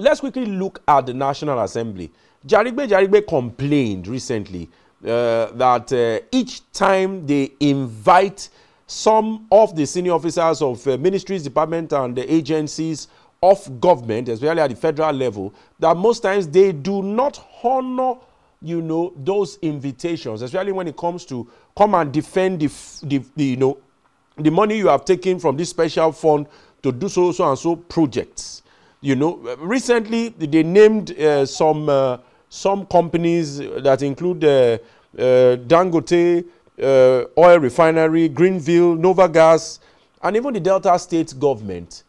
let's quickly look at the National Assembly. Jarigbe Jarigbe complained recently that each time they invite some of the senior officers of ministries, departments, and the agencies of government, especially at the federal level, that most times they do not honor, you know, those invitations, especially when it comes to come and defend the money you have taken from this special fund to do so and so projects. You know, recently they named some companies that include Dangote Oil Refinery, Greenville, Nova Gas, and even the Delta State government.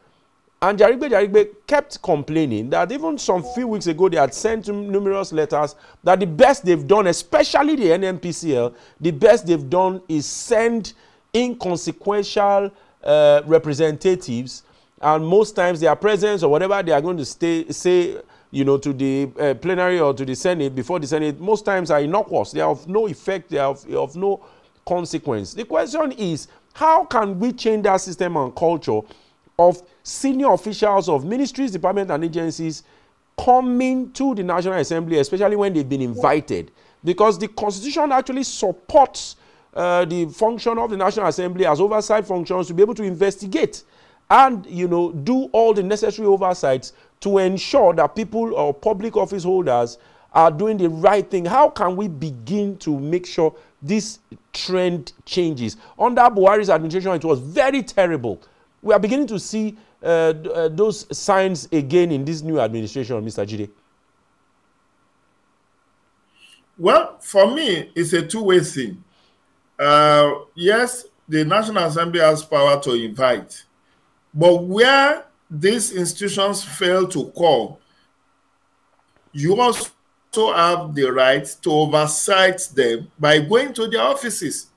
And Jarigbe Jarigbe kept complaining that even some few weeks ago they had sent numerous letters that the best they've done, especially the NMPCL, the best they've done is send inconsequential representatives, and most times their presence or whatever they are going to say, you know, to the plenary or to the Senate, before the Senate, most times are innocuous. They are of no effect. They are of no consequence. The question is, how can we change that system and culture of senior officials of ministries, departments, and agencies coming to the National Assembly, especially when they've been invited? Because the Constitution actually supports the function of the National Assembly as oversight functions to be able to investigate and, you know, do all the necessary oversights to ensure that people or public office holders are doing the right thing. How can we begin to make sure this trend changes? Under Buhari's administration, it was very terrible. We are beginning to see those signs again in this new administration, Mr. Jide. Well, for me, it's a two-way thing. Yes, the National Assembly has power to invite, but where these institutions fail to call, you also have the right to oversight them by going to their offices.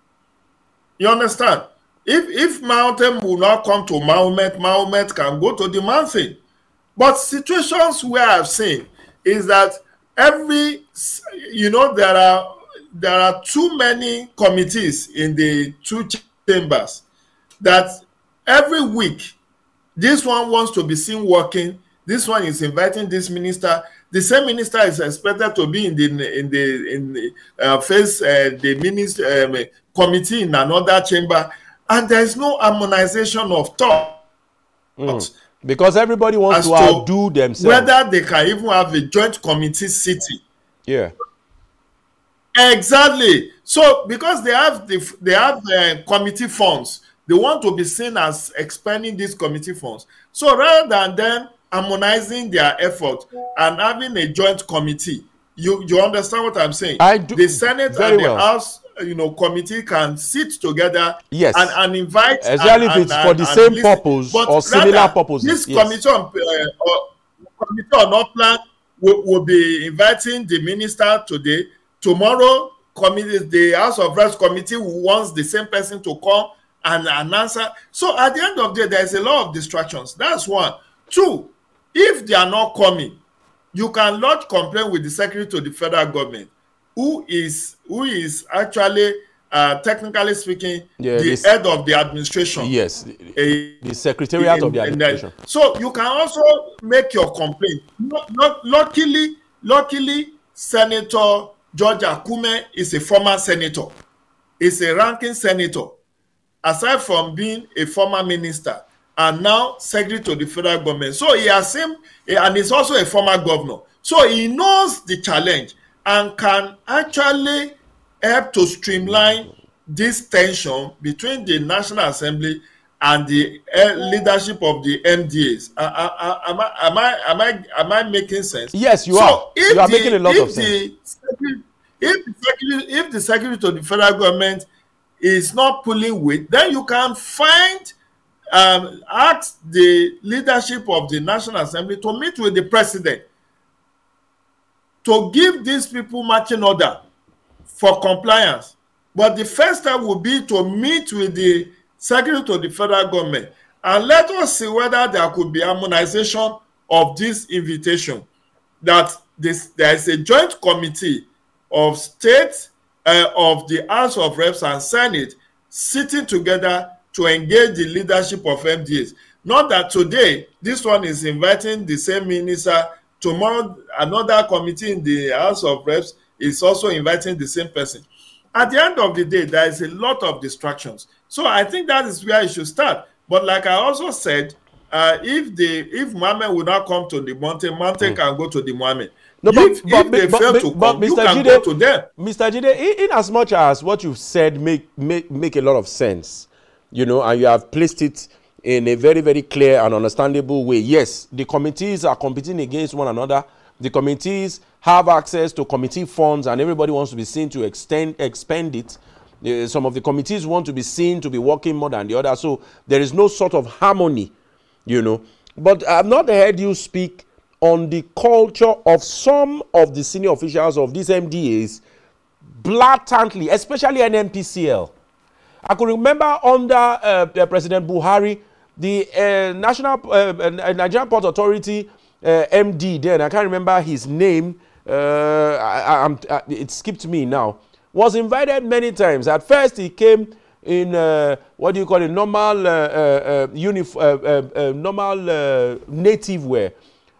You understand? If Mountain will not come to Mahomet, Mahomet can go to the mountain. But situations where I've seen is that every, you know, there are too many committees in the two chambers that every week this one wants to be seen working. This one is inviting this minister. The same minister is expected to be in the committee in another chamber, and there is no harmonization of thought. Because everybody wants to outdo themselves. Whether they can even have a joint committee sitting. Yeah. Exactly. So because they have committee funds, they want to be seen as expanding these committee funds. So rather than them harmonizing their effort and having a joint committee, you understand what I'm saying? I do. The Senate and the House, you know, committee can sit together, yes, and invite, exactly, if it's for the same purpose or similar purposes. This committee on upland will be inviting the minister today. Tomorrow, the House of Reps committee wants the same person to come and answer. So at the end of the day, there is a lot of distractions. That's one. Two, if they are not coming, you can lodge complaint with the Secretary to the federal government, who is actually, technically speaking, the head of the administration. Yes, the Secretariat of the administration. So you can also make your complaint. Luckily, Senator George Akume is a former senator. He's a ranking senator, aside from being a former minister, and now secretary to the federal government. So he has him, and he's also a former governor. So he knows the challenge and can actually help to streamline this tension between the National Assembly and the leadership of the MDAs. Am I making sense? Yes, you are. You are making a lot of sense. If the secretary to the federal government is not pulling weight, then you can ask the leadership of the National Assembly to meet with the president to give these people marching order for compliance. But the first step will be to meet with the secretary to the federal government and let us see whether there could be harmonization of this invitation, that there is a joint committee of state, of the House of Reps and Senate sitting together to engage the leadership of MDAs. Not that today, this one is inviting the same minister tomorrow another committee in the House of Reps is also inviting the same person. At the end of the day, there is a lot of distractions. So I think that is where it should start. But like I also said, if Mohammed will not come to the mountain can go to the Mohammed. No, if they fail to come, you can go to them. Mr. Jide, in as much as what you've said make a lot of sense, you know, and you have placed it in a very, very clear and understandable way. Yes, the committees are competing against one another. The committees have access to committee funds, and everybody wants to be seen to expend it. Some of the committees want to be seen to be working more than the other. So there is no sort of harmony, you know. But I've not heard you speak on the culture of some of the senior officials of these MDAs blatantly, especially NNPCL. I could remember under President Buhari, the Nigerian Port Authority MD then, I can't remember his name, it skipped me now, was invited many times. At first he came in, what do you call it, normal native wear.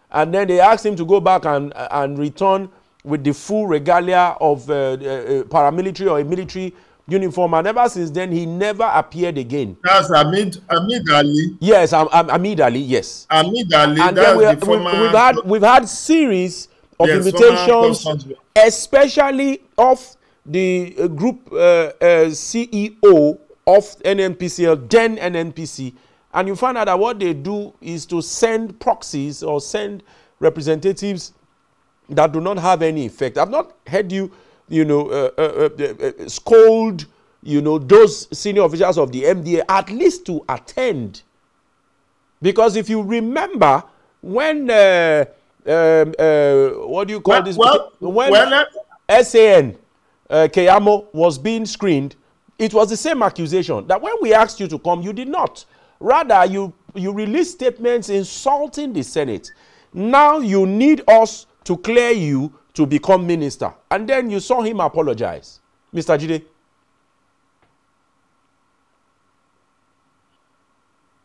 And then they asked him to go back and return with the full regalia of paramilitary or a military uniform. And ever since then, he never appeared again. That's Amid Ali. Yes, Amid Ali, yes. Amid Ali, and then we've had series of invitations, especially of the group CEO of NNPCL, then NNPC. And you find out that what they do is to send proxies or send representatives that do not have any effect. I've not heard you, you know, scold, you know, those senior officials of the MDA at least to attend. Because if you remember, when, what do you call this? When SAN, Keyamo, was being screened, it was the same accusation that when we asked you to come, you did not. Rather, you released statements insulting the Senate. Now you need us to clear you to become minister. And then you saw him apologize. Mr. Jide.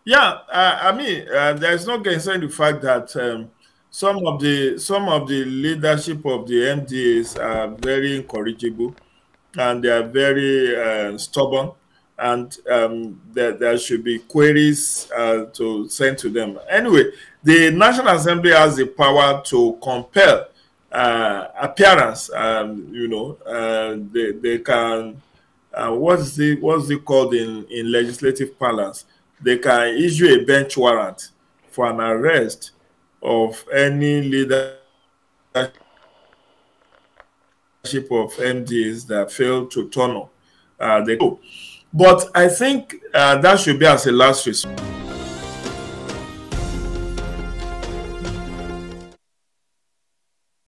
Yeah, I mean, there's no gainsaying the fact that some of the leadership of the MDAs are very incorrigible, and they are very stubborn. And there should be queries to send to them. Anyway, the National Assembly has the power to compel appearance. You know, they can. What's it called in legislative parlance? They can issue a bench warrant for an arrest of any leadership of MDs that fail to turn up. But I think that should be as a last resort.